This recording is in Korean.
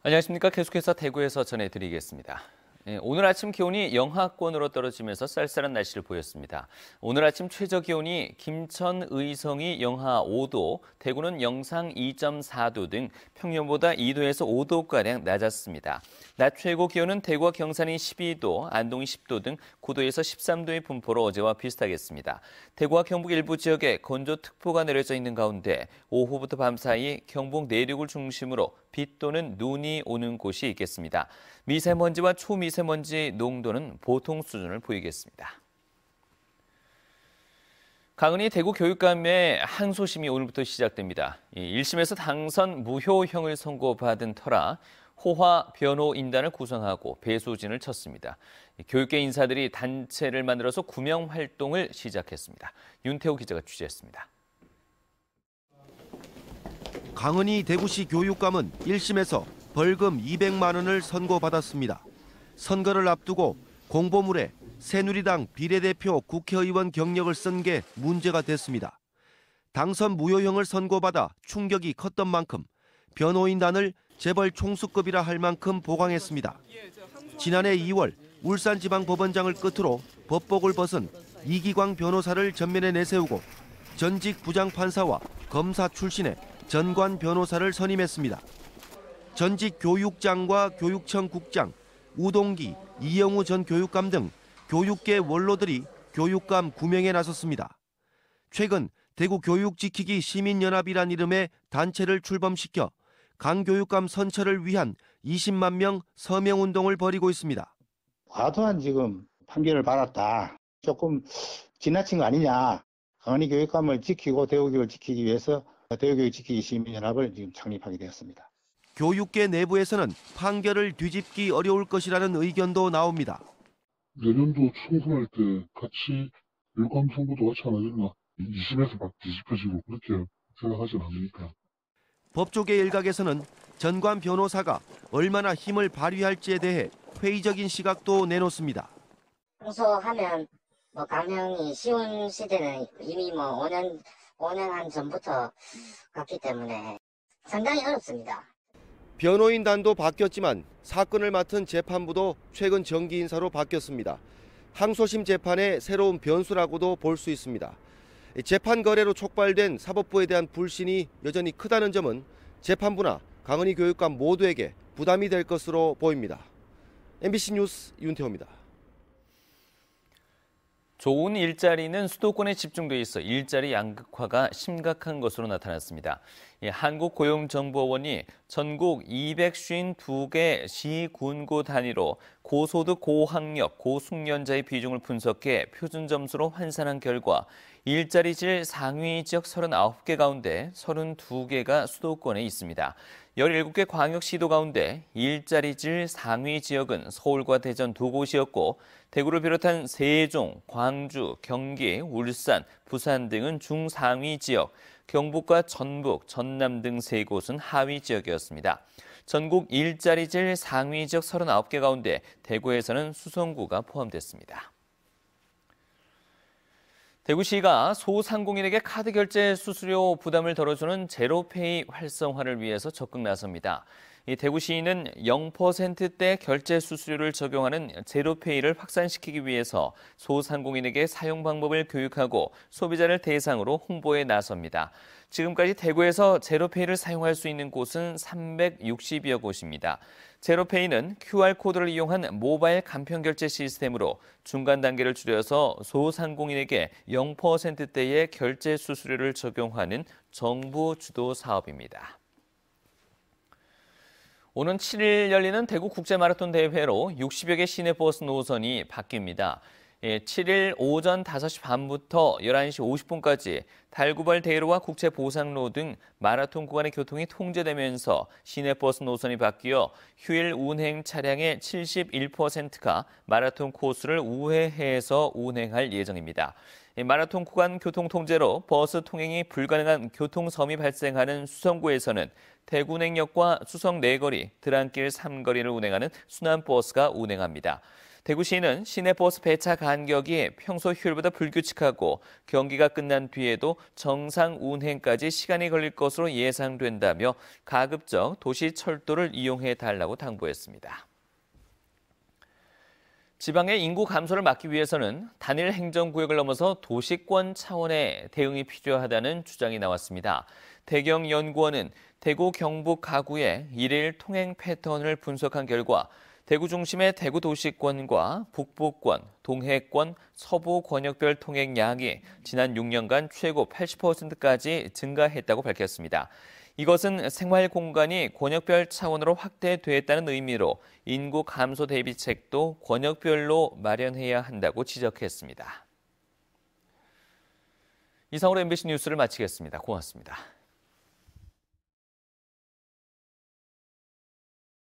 안녕하십니까. 계속해서 대구에서 전해드리겠습니다. 오늘 아침 기온이 영하권으로 떨어지면서 쌀쌀한 날씨를 보였습니다. 오늘 아침 최저 기온이 김천, 의성이 영하 5도, 대구는 영상 2.4도 등 평년보다 2도에서 5도가량 낮았습니다. 낮 최고 기온은 대구와 경산이 12도, 안동이 10도 등 9도에서 13도의 분포로 어제와 비슷하겠습니다. 대구와 경북 일부 지역에 건조특보가 내려져 있는 가운데 오후부터 밤 사이 경북 내륙을 중심으로 비 또는 눈이 오는 곳이 있겠습니다. 미세먼지와 초미세먼지 농도는 보통 수준을 보이겠습니다. 강은희 대구 교육감의 항소심이 오늘부터 시작됩니다. 1심에서 당선 무효형을 선고받은 터라 호화 변호인단을 구성하고 배수진을 쳤습니다. 교육계 인사들이 단체를 만들어서 구명 활동을 시작했습니다. 윤태호 기자가 취재했습니다. 강은희 대구시 교육감은 1심에서 벌금 200만 원을 선고받았습니다. 선거를 앞두고 공보물에 새누리당 비례대표 국회의원 경력을 쓴 게 문제가 됐습니다. 당선 무효형을 선고받아 충격이 컸던 만큼 변호인단을 재벌 총수급이라 할 만큼 보강했습니다. 지난해 2월 울산지방법원장을 끝으로 법복을 벗은 이기광 변호사를 전면에 내세우고 전직 부장판사와 검사 출신의 전관 변호사를 선임했습니다. 전직 교육장과 교육청 국장, 우동기, 이영우 전 교육감 등 교육계 원로들이 교육감 구명에 나섰습니다. 최근 대구 교육지키기 시민연합이란 이름의 단체를 출범시켜 강 교육감 선처를 위한 20만 명 서명운동을 벌이고 있습니다. 과도한 지금 판결을 받았다. 조금 지나친 거 아니냐. 강은희 교육감을 지키고 대구교육을 지키기 위해서 대구교육 지키기 시민연합을 지금 창립하게 되었습니다. 교육계 내부에서는 판결을 뒤집기 어려울 것이라는 의견도 나옵니다. 내년도 총선할 때 같이 교육감 선거도 같이 안 하겠나. 2심에서 막 뒤집혀지고 그렇게 생각하진 않으니까. 법조계 일각에서는 전관 변호사가 얼마나 힘을 발휘할지에 대해 회의적인 시각도 내놓습니다. 항소하면 감형이 쉬운 시대는 이미 5년 한 전부터 갔기 때문에 상당히 어렵습니다. 변호인단도 바뀌었지만 사건을 맡은 재판부도 최근 정기 인사로 바뀌었습니다. 항소심 재판의 새로운 변수라고도 볼 수 있습니다. 재판 거래로 촉발된 사법부에 대한 불신이 여전히 크다는 점은 재판부나 강은희 교육감 모두에게 부담이 될 것으로 보입니다. MBC 뉴스 윤태호입니다. 좋은 일자리는 수도권에 집중돼 있어 일자리 양극화가 심각한 것으로 나타났습니다. 한국고용정보원이 전국 252개 시, 군구 단위로 고소득, 고학력, 고숙련자의 비중을 분석해 표준 점수로 환산한 결과 일자리 질 상위 지역 39개 가운데 32개가 수도권에 있습니다. 17개 광역시도 가운데 일자리 질 상위 지역은 서울과 대전 두 곳이었고 대구를 비롯한 세종, 광주, 경기, 울산, 부산 등은 중상위 지역, 경북과 전북, 전남 등 세 곳은 하위 지역이었습니다. 전국 일자리 질 상위 지역 39개 가운데 대구에서는 수성구가 포함됐습니다. 대구시가 소상공인에게 카드 결제 수수료 부담을 덜어주는 제로페이 활성화를 위해서 적극 나섭니다. 대구시는 0%대 결제 수수료를 적용하는 제로페이를 확산시키기 위해서 소상공인에게 사용 방법을 교육하고 소비자를 대상으로 홍보에 나섭니다. 지금까지 대구에서 제로페이를 사용할 수 있는 곳은 360여 곳입니다. 제로페이는 QR코드를 이용한 모바일 간편결제 시스템으로 중간 단계를 줄여서 소상공인에게 0%대의 결제 수수료를 적용하는 정부 주도 사업입니다. 오는 7일 열리는 대구 국제마라톤 대회로 60여 개 시내버스 노선이 바뀝니다. 7일 오전 5시 반부터 11시 50분까지 달구벌 대로와 국제보상로 등 마라톤 구간의 교통이 통제되면서 시내버스 노선이 바뀌어 휴일 운행 차량의 71%가 마라톤 코스를 우회해서 운행할 예정입니다. 마라톤 구간 교통 통제로 버스 통행이 불가능한 교통섬이 발생하는 수성구에서는 대구냉역과 수성 4거리, 드랑길 3거리를 운행하는 순환버스가 운행합니다. 대구시는 시내버스 배차 간격이 평소 휴일보다 불규칙하고 경기가 끝난 뒤에도 정상 운행까지 시간이 걸릴 것으로 예상된다며 가급적 도시 철도를 이용해 달라고 당부했습니다. 지방의 인구 감소를 막기 위해서는 단일 행정구역을 넘어서 도시권 차원의 대응이 필요하다는 주장이 나왔습니다. 대경연구원은 대구 경북 가구의 일일 통행 패턴을 분석한 결과 대구 중심의 대구 도시권과 북부권, 동해권, 서부 권역별 통행량이 지난 6년간 최고 80%까지 증가했다고 밝혔습니다. 이것은 생활 공간이 권역별 차원으로 확대됐다는 의미로 인구 감소 대비책도 권역별로 마련해야 한다고 지적했습니다. 이상으로 MBC 뉴스를 마치겠습니다. 고맙습니다.